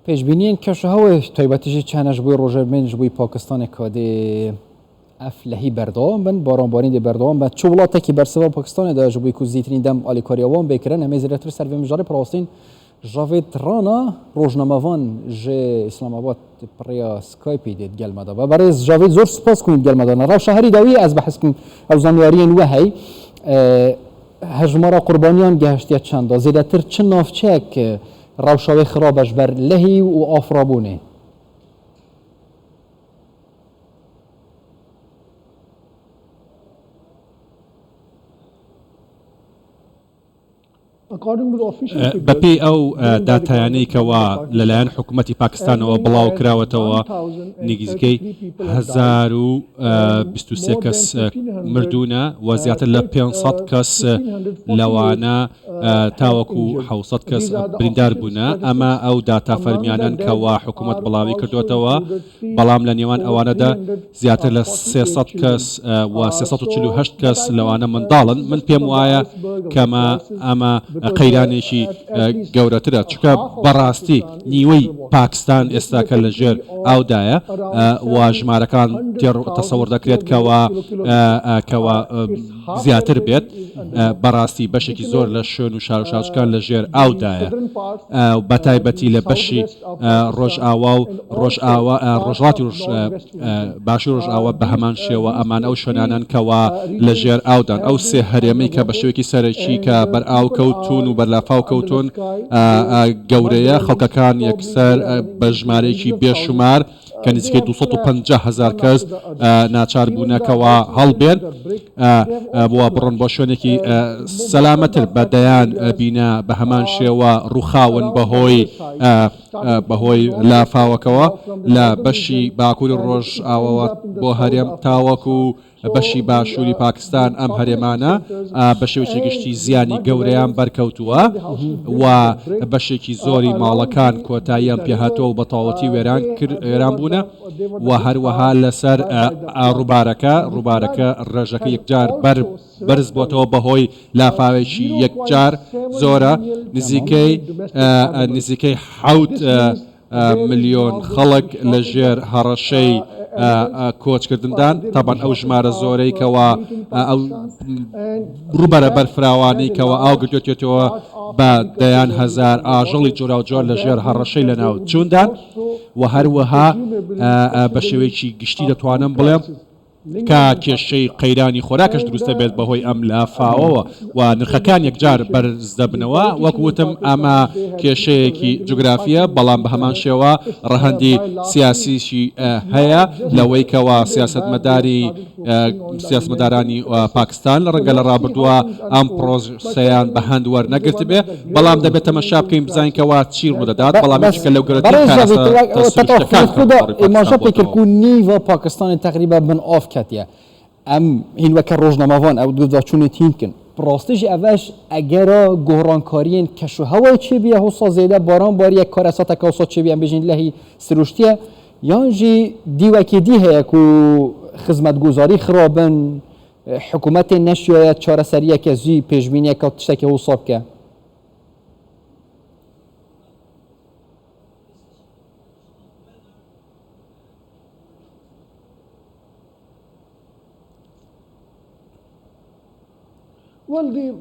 پێشبینیان کەشەهەوە تایبەتیژی چانەش بووی ڕۆژە منش بووی پاکستانی کادێ ئەف لەهی بەردەوام بن بارانبارین دێ بەردەوام بە چ وڵاتێکی بەرسەوە پاکستانی داژ بووی کو زیترین دەم ئالیکاریەوان بێکرن ئەمێ زیاتر سەرێ مژارێ پڕاستین ژاڤێد ڕانا ڕۆژنەمەوان ژێ ئیسلاماباد پڕیا سکایپی دێت گەلمەدا بە بەڕێز ژاڤێد زۆر سپاس کوین گەلمەدانە ڕاو شەهری داوی ئەز بەحسکم ئەو زانیاریان وەهەی هەژمارە قوربانیان گەهشتیە چەندە زیاتر چ ناوچەیەک ڕەوشاوی خراپەش بەر لەهی و ئافرابوونێ بەپێی ئەو داتایانەی کەوا لەلایەن حکوومەتی پاکستانەوە بڵاو کراوەتەوە نزیکەی 1023 کەس مردوونە و زیاتر لە 500 کەس لەوانە تاوەکو 700 کەس بریندار بوونە ئەمە ئەو داتا فەرمیانن کەوا حکوومەت بڵاوی کردوێتەوە بەڵام لە نێوان ئەوانەدا زیاتر لە 300 کەس و 348 کەس لەوانە منداڵن من پێم وایە کەمە ئەمە قەیرانێکی گەورەترە چکە بەڕاستی نیوەی پاکستان ئێستاکە لە ژێر ئاودایە و ژمارەکان تەسەوڕ دەکرێت کەوا زیاتر بێت بەڕاستی بەشێکی زۆر لە شوێن و شار و شاوچکان لە ژێر ئاودایە بە تایبەتی لە بەشی ڕۆژئاوا و ڕۆژهاتی باشی ڕۆژئاوا بە هەمان شێوە ئەمان ئەو شوێنانن کەوا لە ژێر ئاودان ئەو سێ هەرێمەی کە بە شێوەیەکی سەرەکی کە بەرئاو کەوتون و بەرلافاو کەوتون گەورەیە خەڵکەکان یەکسەر بە ژمارەیەکی بێشمار کە نزیکەی 250,000 کەس ناچار بوونەکەەوە هەڵبێن بۆ بڕۆن بۆ شوێنێکی سەلامەتر بەدەیان بینە بە هەمان شێوە ڕووخاون بەهۆی لافاوەکەوە لە بەشی باکووری ڕۆژ ئاوەوە بۆ هەرێم تاوەکو بەشی باشووری پاکستان ئەم هەرێمانە بە شێوەیەکی گشتی زیانی گەورەیان بەرکەوتووە و بەشێکی زۆری ماڵەکان کۆتاییان پێهاتەوە و بەتەواوەتی وێران بوونە و هەروەها لەسەر ڕووبارەکە ڕێژەکە یەکجار بەرز بۆتەوە بەهۆی لافاوێکی یەکجار زۆرە نزیکەی 7 ملیۆن خەڵک لە ژێر هەڕەشەی کۆچکردندان تابان ئەو ژمارە زۆرەی کەوا ئەو ڕووبەرە بەرفراوانەی کەەوە ئاو گرتوێتەوە بە دەیان هەزار ئاژەڵی جۆرا و جۆر لە ژێر هەڕەشەی لە ناو چووندان و هەروەها بە شێوەیەکی گشتی دەتوانم بڵێم کە کێشەی قەیرانی خۆراکەش دروستە بێت بەهۆی ئەم لافاوەوە و نرخەکان یەکجار بەرز دەبنەوە وەکوتم ئەمە کێشەیەکی جوگرافیە بەڵام بە هەمان شێوە ڕەهەندی سیاسیشی هەیە لەوەی کەوا سیاسمەدارانی پاکستان لە ڕەنگە لە ڕابردووە ئەم پرۆسەیان بە هەند وەرنەگرت بێ بەڵام دەبێت تەماشا بکەین بزانین کەوا چی ڕوودەدات بەڵامێکە لەو گەورەتر نیوە پاکستانی تقریبا بن ئاف کەتیە ئەم هینوەکە ڕۆژنەماوان ئەو دووداچوونێت هینکن پڕاستیژی ئەڤەش ئەگەرە گۆڕانکاریên کەشوهەوای چێبیە هەوسا زێدە باران باریە کارەساتەکە هەوسا چێبیە ئەم بێژین لەهی سروشتیە یان ژی دیوەکی دی هەیە و خزمەتگوزاری خرابن حکوومەتێ نەشوایە چارەسەریەکە زوی پێشبینیەکە تشتێکی هەوسا بکە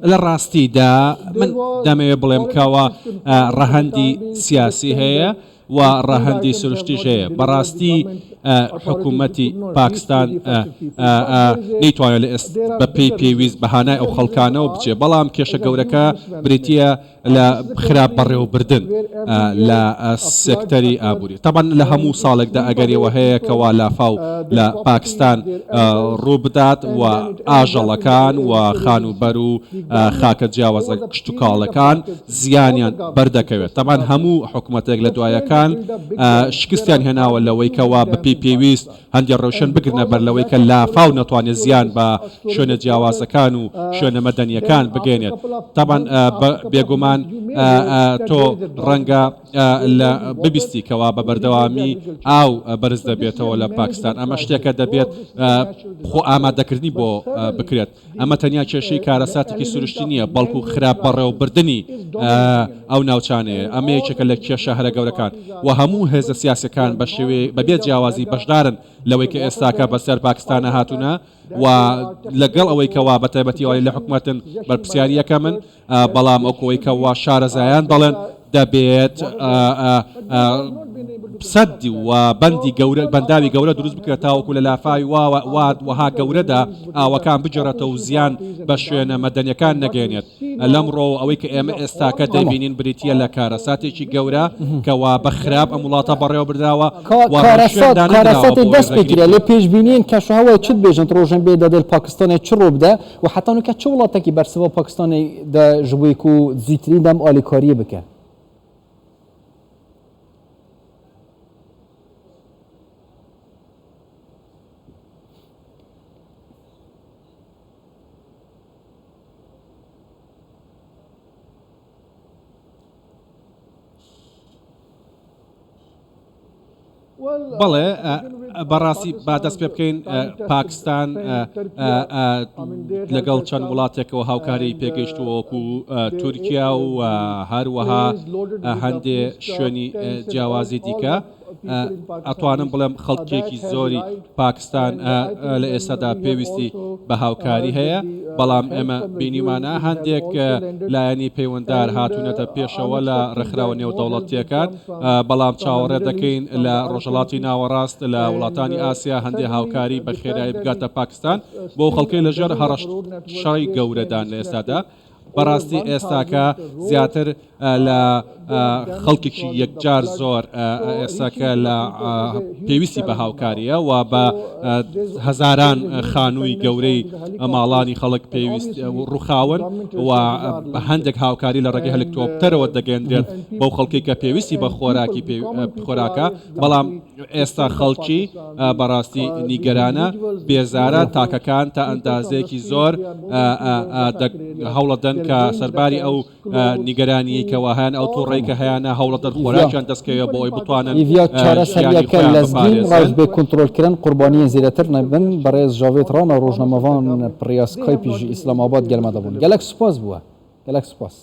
لە ڕاستیدا من دەمەوێت بڵێم کەوە ڕەهەندی سیاسی هەیە و ڕەهەندی سروشتیش هەیە بەڕاستی حکوومەتی پاکستان نەیتوانێت بە پێی پێویست بەهانای ئەو خەڵکانەوە بچێ بەڵام کێشە گەورەکە بریتە لە خراپ بەڕێوەبردن لە سێکتەری ئابووری تەبەن لە هەموو ساڵێکدا ئەگەریەوە هەیە کەوا لافاو لە پاکستان ڕوو بدات و ئاژەڵەکان و خانوبەر و خاکە جیاوازە کشت و کاڵەکان زیانیان بەردەکەوێت تەبەن هەموو حکوومەتێک لە دوایەکان شکستیان هێناوە لەوەی کەوا بەپی پێویست هەندێک ڕەوشن بگرنە بەر لەوەی کە لافاو نەتوانێت زیان بە شوێنە جیاوازەکان و شوێنە مەدەنیەکان بگەێنێت تەبەن بێگومان تۆ ڕەنگە لە ببیستی کەوا بە بەردەوامی ئاو بەرز دەبێتەوە لە پاکستان ئەمە شتێکە دەبێت خۆ ئامادەکردنی بۆ بکرێت ئەمە تەنیا کێشەی کارەساتێکی سروشتی نییە بەڵکو خراپ بەڕێوەبردنی ئەو ناوچانەیە ئەمە یەکێکە لە کێشە هەرە گەورەکان و هەموو هێزە سیاسەکان بە شێوەیە بەبێ جیاوازی بەشدارن لەوەی کە ئێستاکە بەسەر پاکستانە هاتوونە و لەگەڵ ئەوەی کەوا بە تایبەتیەوەی لە حکوومەتن بەرپرسیاریەکە من بەڵام ئەو کۆی کەوا شارەزایان دەڵێن دەبێت سەدی و بەندی گەورە بەنداوی گەورە دروست بکرێت تاوەکو لە لافای وها گەورەدا ئاوەکان بجێڕێتەوە و زیان بە شوێنە مەدەنیەکان نەگەێنێت لەمڕۆ ئەوەی کە ئێمە ئێستاکە دەبینین بریتە لە کارەساتێکی گەورە کەوا بە خراپ ئەم وڵاتە بەڕێوە برداوە کارەساتی دەست پێکرێ لێ پێشبینین کەشهەوەی چت بێژن ڕۆژن بێ دەدەل پاکستانی چ ڕۆ بدە و حتانکە چ وڵاتێکی بەرسەوە پاکستانی ژبوویک و زیترین دەم ئالیکاریە بکە بەڵێ بەڕاستی با دەست پێ بکەین پاکستان لەگەڵ چەند وڵاتێکەوە هاوکاری پێگەیشتووەکو تورکیا و هەروەها هەندێ شوێنی جیاوازی دیکە ئەتوانم بڵێم خەڵکێکی زۆری پاکستان لە ئێستادا پێویستی بە هاوکاری هەیە بەڵام ئێمە بینیمانە هەندێک لایەنی پەیوەنددار هاتوونەتە پێشەوە لە ڕێکخراوە نێودەوڵەتیەکان بەڵام چاوەڕێ دەکەین لە ڕۆژهەڵاتی ناوەڕاست لە وڵاتانی ئاسیا هەندێک هاوکاری بە خێرایی بگاتە پاکستان بۆ خەڵکەی لەژێر هەڕەشەی گەورەدان لە ئێستادا بەڕاستی ئێستاکە زیاتر لە خەڵکێکی یەکجار زۆر ئێستاکە لە پێویستی بە هاوکاریە و بە هەزاران خانووی گەورەی ماڵانی خەڵک پێویست ڕووخاون و هەندێک هاوکاری لە ڕێگەی هەلیکۆپتەرەوە دەگەێنرێت بەو خەڵکی کە پێویستی بە خۆراکی خۆراکە بەڵام ئێستا خەڵکی بەڕاستی نیگەرانە بێزارە تاکەکان تا ئەندازەیەکی زۆر هەوڵەدەن کە سەرباری ئەو نیگەرانی کەواهیان ئەو تووڕێی کە هەیەە هەوڵەدەن خۆراکیان دەستکەوە بۆ ئەوی بتوانن چارەسەریەکە لەزگین ڕاز بێ کنترۆلکردن قوربانیە زیاتر نەبن بەڕێز ژاوێت ڕانە ڕۆژنەمەوان پڕیاسکای پیژی ئیسلاماباد گەلمە دەبوون گەلک سوپاس بووە گەلک سوپاس